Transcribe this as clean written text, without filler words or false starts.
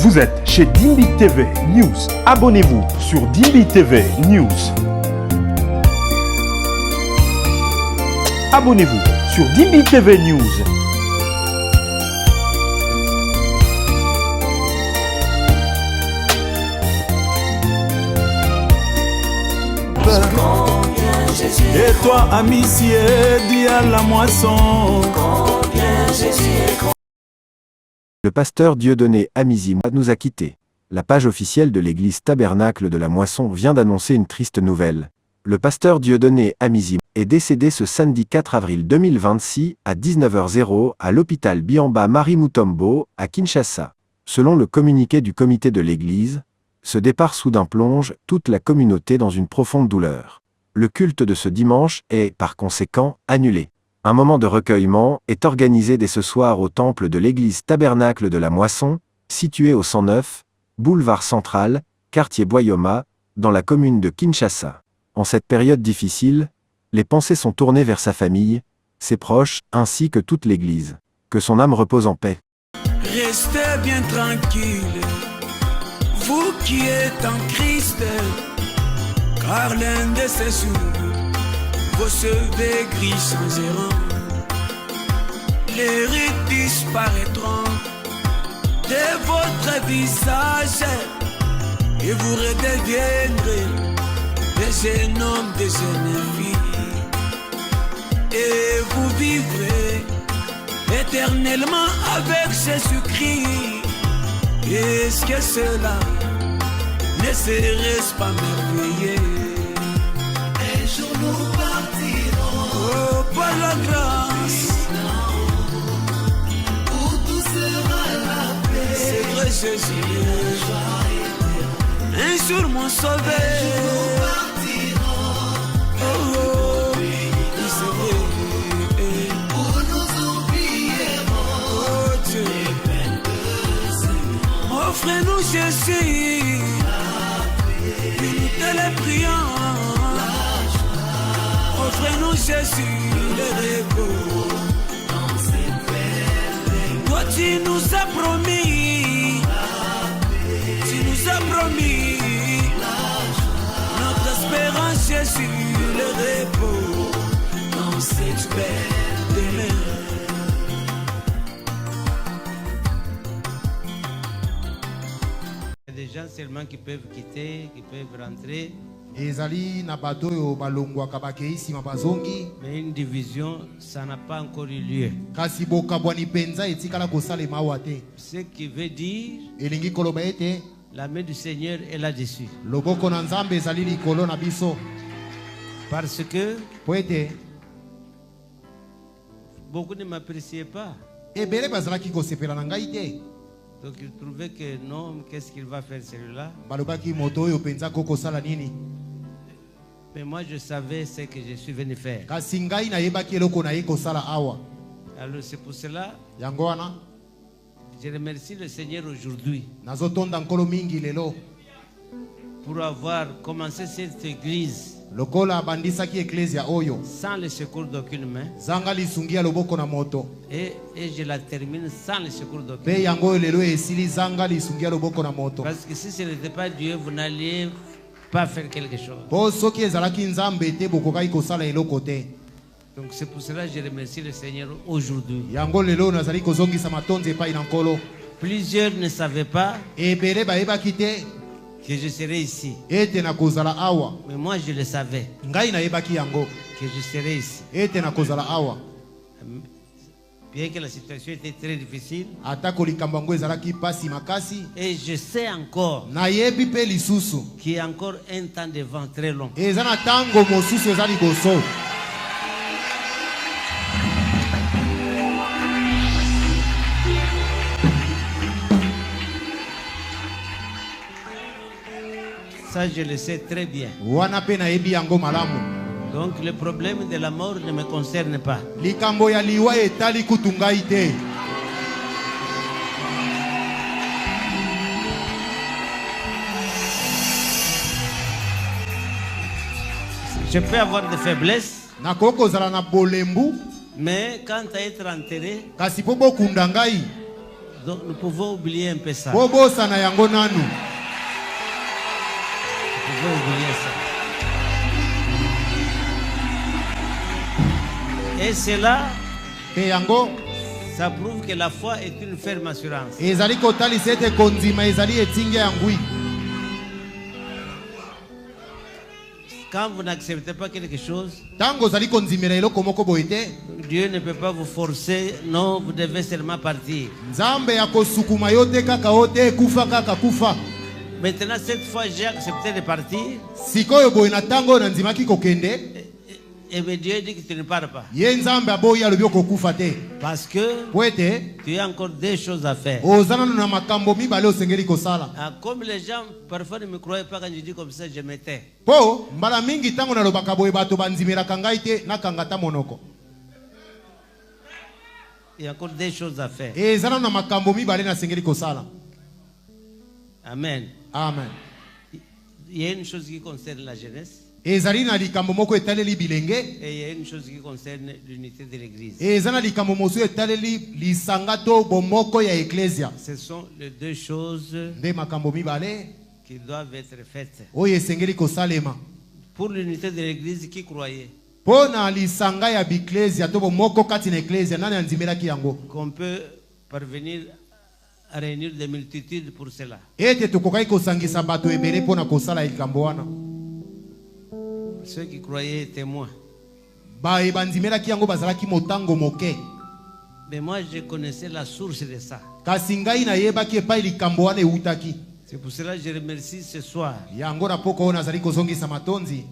Vous êtes chez Dimbi TV News. Abonnez-vous sur Dimbi TV News. Abonnez-vous sur Dimbi TV News. Et toi, Amici, dis à la moisson. Le pasteur Dieudonné Amizi nous a quittés. La page officielle de l'église Tabernacle de la Moisson vient d'annoncer une triste nouvelle. Le pasteur Dieudonné Amizi est décédé ce samedi 4 avril 2026 à 19h00 à l'hôpital Biamba Marie Mutombo à Kinshasa. Selon le communiqué du comité de l'église, ce départ soudain plonge toute la communauté dans une profonde douleur. Le culte de ce dimanche est, par conséquent, annulé. Un moment de recueillement est organisé dès ce soir au temple de l'église Tabernacle de la Moisson, situé au 109, boulevard central, quartier Boyoma, dans la commune de Kinshasa. En cette période difficile, les pensées sont tournées vers sa famille, ses proches, ainsi que toute l'église. Que son âme repose en paix. Restez bien tranquille, vous qui êtes en Christ, car l'un de ces jours, vos cheveux gris changeront, les rides disparaîtront de votre visage et vous redeviendrez des jeunes hommes, des jeunes filles, et vous vivrez éternellement avec Jésus-Christ. Est-ce que cela ne serait-ce pas merveilleux? Un jour nous partirons, oh, par la grâce, où tout sera la paix. C'est vrai Jésus, un jour mon sauveur, nous partirons, oh, oh, c'est vrai, où nous oublierons, oh Dieu, offrez-nous Jésus, nous te le prions. Offrez-nous Jésus le repos dans cette belle. Toi tu nous as promis, tu nous as promis notre espérance Jésus le repos dans cette belle demeure. Il y a des gens seulement qui peuvent quitter, qui peuvent rentrer. Ezali na bato oyo balongwaka bakeisi mabazongi. Mais une division, ça n'a pas encore eu lieu. Kasi bokabwani penza etikala kosalema awa te. Ce qui veut dire Elingi koloba ete la main du Seigneur est là-dessus. loboko na Nzambe ezali likolo na biso. Parce que Po ete beaucoup ne m'appréciaient pas. ebele bazalaki kosepela na ngai te. Donc ils trouvaient que non, qu'est-ce qu'il va faire celui-là? Balobaki moto oyo penza kokosala nini. Mais moi je savais ce que je suis venu faire. Kasi ngai nayebaki eloko na ye kosala awa. Alors c'est pour cela Yango wana je remercie le Seigneur aujourd'hui nazotonda nkolo mingi lelo. pour avoir commencé cette église Lokola abandisaki eklesia oyo sans le secours d'aucune main. zanga lisungi ya loboko na moto. Et je la termine sans le secours d'aucune Pe main. yango oyo lelo esili zanga lisungi ya loboko na moto. Parce que si ce n'était pas Dieu, vous n'alliez pas faire quelque chose. Po soki ezalaki Nzambe te bokokaki kosala eloko te. Donc c'est pour cela que je remercie le Seigneur aujourd'hui. Yango lelo nazali kozongisa matonzi epai na nkolo. Plusieurs ne savaient pas Ebele bayebaki te que je serais ici. ete na kozala awa. Mais moi je le savais Ngai nayebaki yango que je serais ici. ete na kozala awa. Bien que la situation était très difficile. Atako likambo yango ezalaki pasi makasi. Et je sais encore Nayebi pe lisusu qu'il y a encore un temps devant très long. eza na tango mosusu eza liboso. Ça je le sais très bien. Wana pe nayebi yango malamu. Donc le problème de la mort ne me concerne pas. Likambo ya liwa etali kutu ngai te. Je peux avoir des faiblesses. Nakoko zala na bolembu. Mais quant à être enterré, kasi po bokunda ngai Donc nous pouvons oublier un peu ça. bobosana yango nanu. Nous pouvons oublier ça. Et cela, Te yango ça prouve que la foi est une ferme assurance. ezali kotalisa ete kondima ezali etinga ya ngwi. Quand vous n'acceptez pas quelque chose, Tango ozali kondimela eloko moko boye te, Dieu ne peut pas vous forcer. Non, vous devez seulement partir. nzambe ya kosukuma yo te kaka o te kufa kaka kufa. Maintenant, cette fois, j'ai accepté de partir. Sikoyo boye na tango oyo nandimaki kokende, Et bien Dieu dit que tu ne pars pas. ye nzambe aboyi alobi okokufa te. Parce que Po ete tu as encore des choses à faire. oza nanu na makambo mibale osengeli kosala. Ah, comme les gens parfois ne me croyaient pas quand je dis comme ça, je m'étais. Po mbala mingi ntango nalobaka boye bato bandimelaka ngai te nakanga ta monoko. Il y a encore des choses à faire. Eza nanu na makambo mibale nasengeli kosala. Amen. Amen. Il y a une chose qui concerne la jeunesse Ezali na likambo moko etaleli bilenge, et il y a une chose qui concerne l'unité de l'église. eza na likambo mosusu etaleli lisanga to bomoko ya eklesia. Ce sont les deux choses Nde makambo mibale qui doivent être faites. oyo esengeli kosalema. Pour l'unité de l'église, qui croyait Mpo na lisanga ya biklesia to bomoko kati na eklesia, nani andimelaki yango? qu'on peut parvenir à réunir des multitudes pour cela. Ete tokokaki kosangisa bato ebele mpo na kosala likambo wana. Ceux qui croyaient témoins. Baye bandimelaki yango bazalaki motango moke. Mais moi, je connaissais la source de ça. Kasi ngai nayebaki epai likambo wana eutaki. C'est pour cela que je remercie ce soir yango na poko oyo nazali kozongisa matonzi